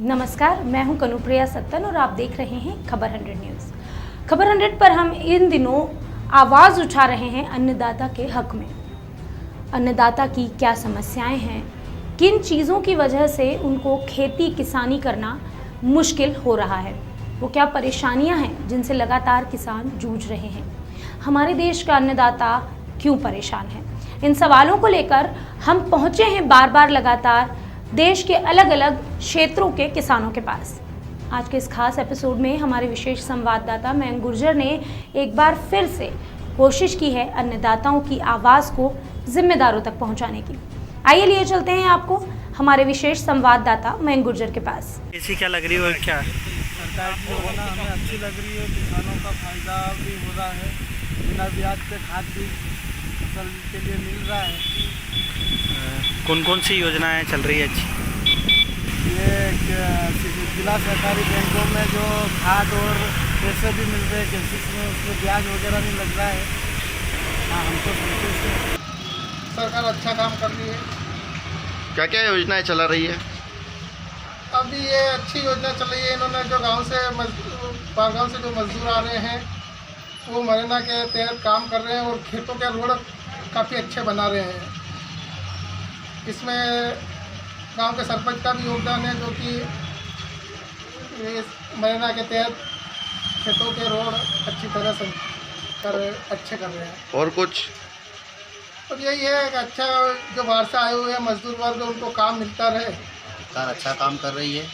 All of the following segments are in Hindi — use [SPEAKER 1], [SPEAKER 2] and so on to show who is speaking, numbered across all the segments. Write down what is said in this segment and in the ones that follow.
[SPEAKER 1] नमस्कार, मैं हूं कनुप्रिया सत्तन और आप देख रहे हैं खबर 100 न्यूज़। खबर 100 पर हम इन दिनों आवाज़ उठा रहे हैं अन्नदाता के हक में। अन्नदाता की क्या समस्याएं हैं, किन चीज़ों की वजह से उनको खेती किसानी करना मुश्किल हो रहा है, वो क्या परेशानियां हैं जिनसे लगातार किसान जूझ रहे हैं, हमारे देश का अन्नदाता क्यों परेशान है। इन सवालों को लेकर हम पहुँचे हैं बार बार लगातार देश के अलग अलग क्षेत्रों के किसानों के पास। आज के इस खास एपिसोड में हमारे विशेष संवाददाता मयंक गुर्जर ने एक बार फिर से कोशिश की है अन्नदाताओं की आवाज़ को जिम्मेदारों तक पहुंचाने की। आइए लिए चलते हैं आपको हमारे विशेष संवाददाता मयंक गुर्जर के पास।
[SPEAKER 2] ऐसी क्या लग रही है और क्या
[SPEAKER 3] सरकार की योजना हमें अच्छी लग रही है। किसानों का फायदा भी हो रहा है, बिना ब्याज पे खाद भी फसल के लिए मिल रहा है।
[SPEAKER 2] कौन कौन सी योजनाएं चल रही है अच्छी?
[SPEAKER 3] ये जिला सहकारी बैंकों में जो खाद और पैसे भी मिल रहे हैं कृषि में, उसमें ब्याज वगैरह नहीं लग रहा है। हाँ, हमको संतुष्ट है, सरकार अच्छा काम कर रही है।
[SPEAKER 4] क्या क्या योजनाएं चला रही है?
[SPEAKER 3] अभी ये अच्छी योजना चल रही है। इन्होंने जो गांव से बारगांव से जो मजदूर आ रहे हैं वो मरना के तहत काम कर रहे हैं और खेतों के रोड काफ़ी अच्छे बना रहे हैं। इसमें गांव के सरपंच का भी योगदान है, जो कि मरना के तहत खेतों के रोड अच्छी तरह से अच्छे कर रहे हैं।
[SPEAKER 4] और कुछ?
[SPEAKER 3] अब यही है कि अच्छा जो बाहर से आए हुए हैं मजदूर वर्ग, उनको काम मिलता रहे।
[SPEAKER 5] सरकार अच्छा काम कर रही है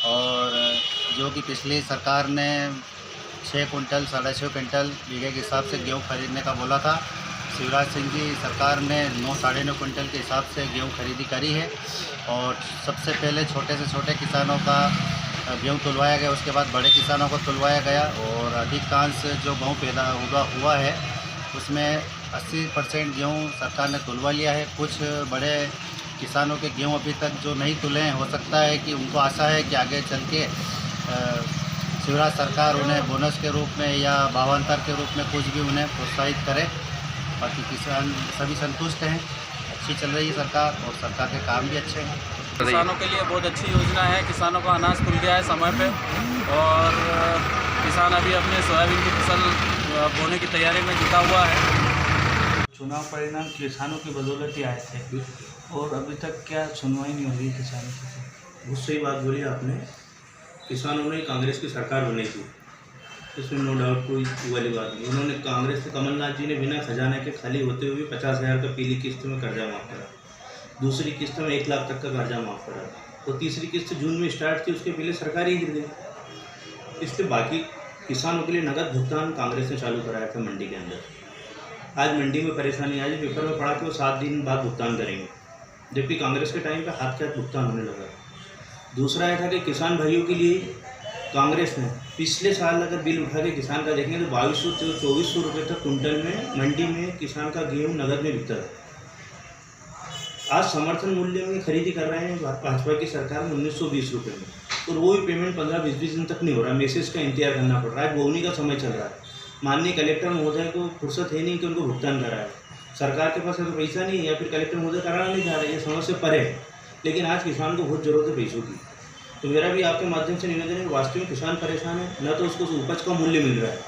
[SPEAKER 5] और जो कि पिछली सरकार ने 6 कुंटल 6.5 कुंटल बीघे के हिसाब से गेहूँ खरीदने का बोला था, शिवराज सिंह जी सरकार ने 9-9.5 कुंटल के हिसाब से गेहूँ खरीदी करी है। और सबसे पहले छोटे से छोटे किसानों का गेहूँ तुलवाया गया, उसके बाद बड़े किसानों को तुलवाया गया। और अधिकांश जो गेहूँ पैदा हुआ है उसमें 80% गेहूँ सरकार ने तुलवा लिया है। कुछ बड़े किसानों के गेहूँ अभी तक जो नहीं तुले हैं, हो सकता है कि उनको आशा है कि आगे चल के शिवराज सरकार उन्हें बोनस के रूप में या भावांतर के रूप में कुछ भी उन्हें प्रोत्साहित करे। बाकी किसान सभी संतुष्ट हैं, अच्छी चल रही है सरकार और सरकार के काम भी अच्छे हैं।
[SPEAKER 6] किसानों के लिए बहुत अच्छी योजना है। किसानों को अनाज खुल गया है समय पे और किसान अभी अपने सोयाबीन की फसल बोने की तैयारी में जुटा हुआ है।
[SPEAKER 7] चुनाव परिणाम किसानों की बदौलत ही आए थे और अभी तक क्या सुनवाई नहीं हो रही किसानों से।
[SPEAKER 8] बहुत सही बात बोली आपने। किसानों ने कांग्रेस की सरकार बनाई थी, इसमें नो डाउट कोई वाली बात नहीं। उन्होंने कांग्रेस के कमलनाथ जी ने बिना खजाने के खाली होते हुए 50,000 का पहली किस्त में कर्जा माफ़ करा, दूसरी किस्त में 1 लाख तक का कर्जा माफ़ करा और तीसरी किस्त जून में स्टार्ट थी, उसके पहले सरकार ही गिर गई। इसलिए बाकी किसानों के लिए नगद भुगतान कांग्रेस ने चालू कराया था मंडी के अंदर। आज मंडी में परेशानी आई, पेपर में पढ़ा कि वो 7 दिन बाद भुगतान करेंगे, जबकि कांग्रेस के टाइम पर हाथ के हाथ भुगतान होने लगा। दूसरा यह था कि किसान भाइयों के लिए कांग्रेस ने पिछले साल अगर बिल उठा के किसान का देखेंगे तो 2200 से 2400 रुपये तक कुंटल में मंडी में किसान का गेहूँ नगद में बिकता है। आज समर्थन मूल्य में खरीदी कर रहे हैं भाजपा की सरकार में 1920 रुपये में, और वो भी पेमेंट 15-20 दिन तक नहीं हो रहा। मैसेज का इंतजार करना पड़ रहा है। बोवनी का समय चल रहा है। माननीय कलेक्टर महोदय को फुर्सत है नहीं कि उनको भुगतान कराए। सरकार के पास तो पैसा नहीं है या फिर कलेक्टर महोदय कराना नहीं चाह रहे, ये समझ से परे है। लेकिन आज किसान को बहुत ज़रूरत है पैसों की। तो मेरा भी आपके माध्यम से निवेदन है, वास्तव में किसान परेशान है। न तो उसको उपज का मूल्य मिल रहा है,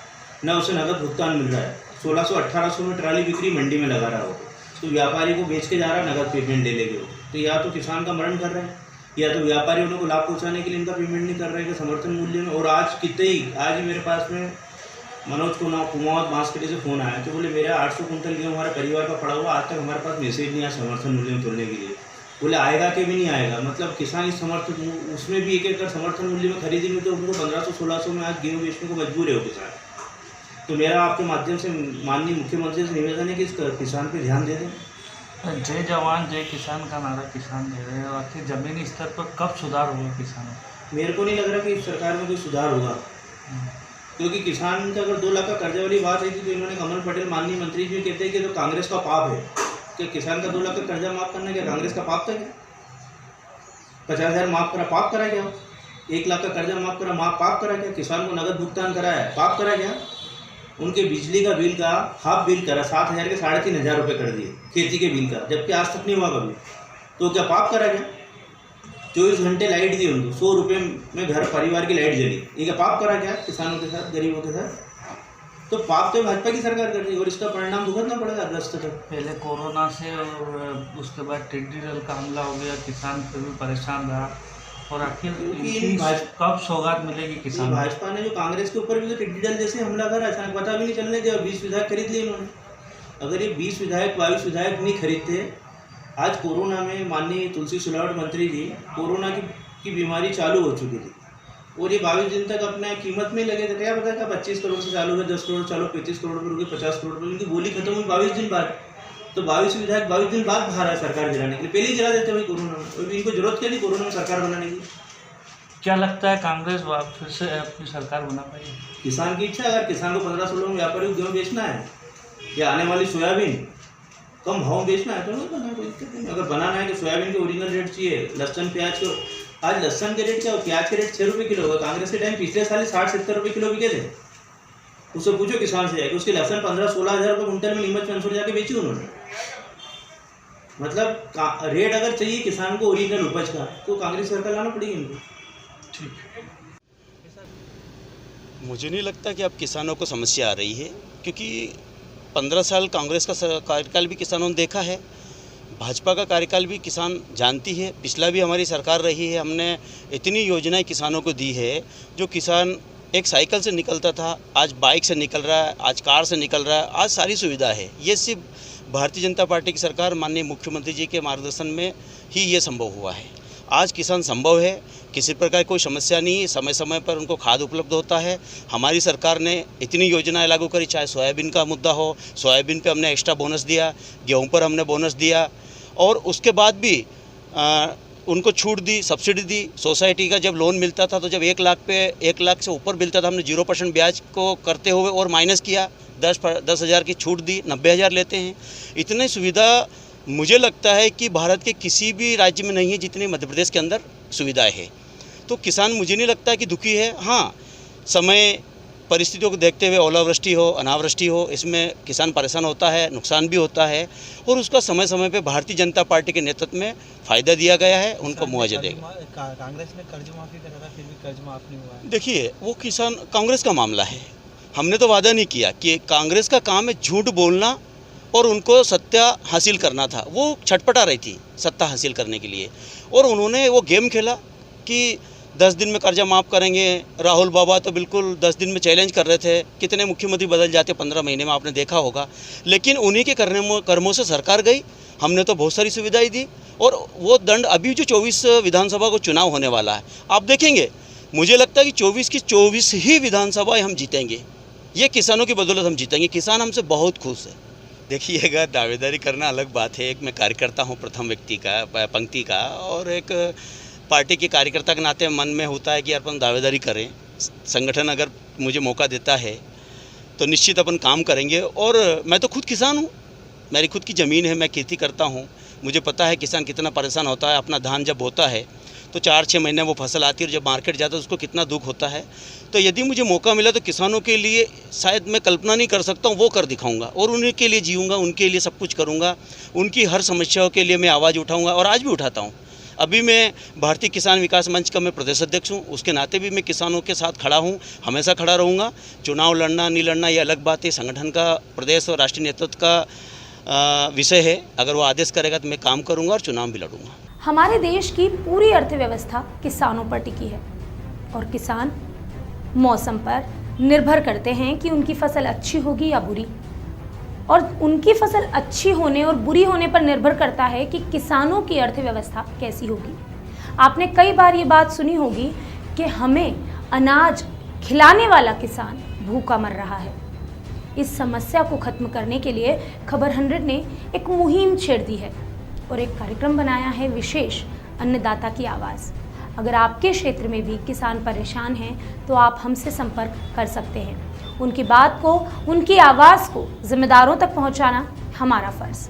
[SPEAKER 8] न उसे नगद भुगतान मिल रहा है। 1600-1800 में ट्राली बिक्री मंडी में लगा रहा हो तो व्यापारी को बेच के जा रहा है, नगद पेमेंट ले लेंगे। तो या तो किसान का मरण कर रहे हैं या तो व्यापारी उनको लाभ पहुँचाने के लिए इनका पेमेंट नहीं कर रहे हैं समर्थन मूल्य में। और आज कितने ही आज ही मेरे पास में मनोज कुमावत बांसकड़ी से फ़ोन आया तो बोले मेरा 800 कुंटल गेहूँ हमारे परिवार का पड़ा हुआ, आज तक हमारे पास मैसेज नहीं आया समर्थन मूल्य में तोड़ने के लिए। बोले आएगा कि भी नहीं आएगा। मतलब किसान इस समर्थन उसमें भी एक समर्थन मूल्य में खरीदी में तो उनको 1500-1600 में आज गेहूँ बेचने को मजबूर है वो किसान। तो मेरा आपके माध्यम से माननीय मुख्यमंत्री से निवेदन है कि इस किसान पे ध्यान दे दें।
[SPEAKER 7] जय जवान जय किसान का नारा किसान दे रहे हैं। आखिर ज़मीनी स्तर पर कब सुधार होगा किसानों?
[SPEAKER 8] मेरे को नहीं लग रहा कि इस सरकार में कोई सुधार होगा, क्योंकि किसान का अगर 2 लाख का कर्जा वाली बात है तो इन्होंने कमल पटेल माननीय मंत्री जी कहते हैं कि तो कांग्रेस का पाप है कि किसान का 2 लाख का कर्जा माफ़ करना क्या कांग्रेस का पाप था क्या? 50,000 माफ़ करा पाप करा क्या? 1 लाख का कर्जा माफ़ करा पाप करा क्या? किसान को नगद भुगतान कराया पाप करा क्या? उनके बिजली का बिल का हाफ बिल करा 7,000 के 3,500 रुपये कर दिए खेती के बिल का, जबकि आज तक नहीं हुआ कभी। तो क्या पाप करा क्या? 24 घंटे लाइट दी उनको, 100 रुपये में घर परिवार की लाइट जली। ये क्या पाप करा क्या किसानों के साथ, गरीबों के साथ? तो पाप तो भाजपा की सरकार कर रही है और इसका परिणाम भुगतना पड़ेगा अगस्त तक।
[SPEAKER 7] पहले कोरोना से और उसके बाद टिड्डी दल का हमला हो गया, किसान फिर भी परेशान रहा। और आखिर कब सौगात मिलेगी किसान?
[SPEAKER 8] भाजपा ने जो कांग्रेस के ऊपर भी तो टिड्डी दल जैसे हमला करा, अचानक पता भी नहीं चलने दिया, 20 विधायक खरीद लिए इन्होंने। अगर ये 20 विधायक 22 विधायक नहीं खरीदते, आज कोरोना में माननीय तुलसी सिलावट मंत्री जी, कोरोना की बीमारी चालू हो चुकी थी और ये 22 दिन तक अपने कीमत में लगे थे। क्या पता था 25 करोड़ से चालू हुए, 10 करोड़ चालू, 35 करोड़ पर रुके, 50 करोड़ पर, उनकी गोली खत्म हुई 22 दिन बाद। तो 22 विधायक 22 दिन बाद बाहर आए सरकार गिराने के लिए, पहले ही गिरा देते भाई कोरोना में। और इनको जरूरत क्या थी कोरोना में सरकार बनाने की?
[SPEAKER 7] क्या लगता है कांग्रेस फिर से अपनी सरकार बना पाएगी?
[SPEAKER 8] किसान की इच्छा, अगर किसान को 15-16 में व्यापारी को गेहूँ बेचना है या आने वाली सोयाबीन कम भाव बेचना है तो बना, कोई दिक्कत नहीं। अगर बनाना है कि सोयाबीन के ओरिजिनल रेट चाहिए, लहसुन प्याज को, आज लहसुन के रेट क्या हो, प्याज के रेट 6 रुपये किलो होगा। कांग्रेस के टाइम पिछले साल 60-70 रुपये किलो बिके थे। उससे पूछो किसान से कि उसकी लहसुन 15-16 हज़ार रुपये कुंटल में नीमच मंसूर जाके बेची उन्होंने। मतलब रेट अगर चाहिए किसान को ओरिजिनल उपज का, तो कांग्रेस सरकार लाना पड़ेगी इनको।
[SPEAKER 9] मुझे नहीं लगता कि अब किसानों को समस्या आ रही है, क्योंकि 15 साल कांग्रेस का कार्यकाल भी किसानों ने देखा है, भाजपा का कार्यकाल भी किसान जानती है। पिछला भी हमारी सरकार रही है, हमने इतनी योजनाएं किसानों को दी है। जो किसान एक साइकिल से निकलता था, आज बाइक से निकल रहा है, आज कार से निकल रहा है, आज सारी सुविधा है। ये सिर्फ भारतीय जनता पार्टी की सरकार माननीय मुख्यमंत्री जी के मार्गदर्शन में ही ये संभव हुआ है। आज किसान संभव है, किसी प्रकार कोई समस्या नहीं है, समय समय पर उनको खाद उपलब्ध होता है। हमारी सरकार ने इतनी योजनाएं लागू करी, चाहे सोयाबीन का मुद्दा हो, सोयाबीन पे हमने एक्स्ट्रा बोनस दिया, गेहूं पर हमने बोनस दिया और उसके बाद भी उनको छूट दी, सब्सिडी दी। सोसाइटी का जब लोन मिलता था तो जब 1 लाख पे 1 लाख से ऊपर मिलता था, हमने 0% ब्याज को करते हुए और माइनस किया, 10,000 की छूट दी, 90,000 लेते हैं। इतनी सुविधा मुझे लगता है कि भारत के किसी भी राज्य में नहीं है जितनी मध्य प्रदेश के अंदर सुविधाएं है। तो किसान मुझे नहीं लगता कि दुखी है। हाँ, समय परिस्थितियों को देखते हुए ओलावृष्टि हो, अनावृष्टि हो, इसमें किसान परेशान होता है, नुकसान भी होता है और उसका समय समय पे भारतीय जनता पार्टी के नेतृत्व में फ़ायदा दिया गया है, उनको मुआवजा देगा।
[SPEAKER 3] कांग्रेस ने कर्ज माफ़ी करा था, फिर भी कर्ज माफ़ नहीं हुआ है।
[SPEAKER 9] देखिए, वो किसान कांग्रेस का मामला है। हमने तो वादा नहीं किया कि कांग्रेस का काम है झूठ बोलना और उनको सत्ता हासिल करना था। वो छटपटा रही थी सत्ता हासिल करने के लिए और उन्होंने वो गेम खेला कि 10 दिन में कर्जा माफ़ करेंगे। राहुल बाबा तो बिल्कुल 10 दिन में चैलेंज कर रहे थे, कितने मुख्यमंत्री बदल जाते 15 महीने में, आपने देखा होगा। लेकिन उन्हीं के कर्मों से सरकार गई। हमने तो बहुत सारी सुविधाएं दी और वो दंड अभी जो 24 विधानसभा को चुनाव होने वाला है, आप देखेंगे, मुझे लगता है कि 24 की 24 ही विधानसभाएँ हम जीतेंगे। ये किसानों की बदौलत हम जीतेंगे। किसान हमसे बहुत खुश है। देखिएगा, दावेदारी करना अलग बात है। एक मैं कार्यकर्ता हूँ प्रथम व्यक्ति का, पंक्ति का, और एक पार्टी के कार्यकर्ता के नाते मन में होता है कि अपन दावेदारी करें। संगठन अगर मुझे मौका देता है तो निश्चित अपन काम करेंगे। और मैं तो खुद किसान हूँ, मेरी खुद की ज़मीन है, मैं खेती करता हूँ। मुझे पता है किसान कितना परेशान होता है। अपना धान जब होता है तो 4-6 महीने वो फसल आती है और जब मार्केट जाता है उसको कितना दुख होता है। तो यदि मुझे मौका मिला तो किसानों के लिए शायद मैं कल्पना नहीं कर सकता हूँ, वो कर दिखाऊंगा और उन्हीं के लिए जीऊँगा, उनके लिए सब कुछ करूँगा। उनकी हर समस्याओं के लिए मैं आवाज़ उठाऊँगा और आज भी उठाता हूँ। अभी मैं भारतीय किसान विकास मंच का मैं प्रदेश अध्यक्ष हूँ, उसके नाते भी मैं किसानों के साथ खड़ा हूँ, हमेशा खड़ा रहूँगा। चुनाव लड़ना नहीं लड़ना ये अलग बात है, संगठन का, प्रदेश और राष्ट्रीय नेतृत्व का विषय है। अगर वो आदेश करेगा तो मैं काम करूँगा और चुनाव भी लड़ूँगा।
[SPEAKER 1] हमारे देश की पूरी अर्थव्यवस्था किसानों पर टिकी है और किसान मौसम पर निर्भर करते हैं कि उनकी फसल अच्छी होगी या बुरी, और उनकी फसल अच्छी होने और बुरी होने पर निर्भर करता है कि किसानों की अर्थव्यवस्था कैसी होगी। आपने कई बार ये बात सुनी होगी कि हमें अनाज खिलाने वाला किसान भूखा मर रहा है। इस समस्या को खत्म करने के लिए खबर 100 ने एक मुहिम छेड़ दी है और एक कार्यक्रम बनाया है विशेष, अन्नदाता की आवाज़। अगर आपके क्षेत्र में भी किसान परेशान हैं तो आप हमसे संपर्क कर सकते हैं। उनकी बात को, उनकी आवाज़ को जिम्मेदारों तक पहुंचाना हमारा फ़र्ज़।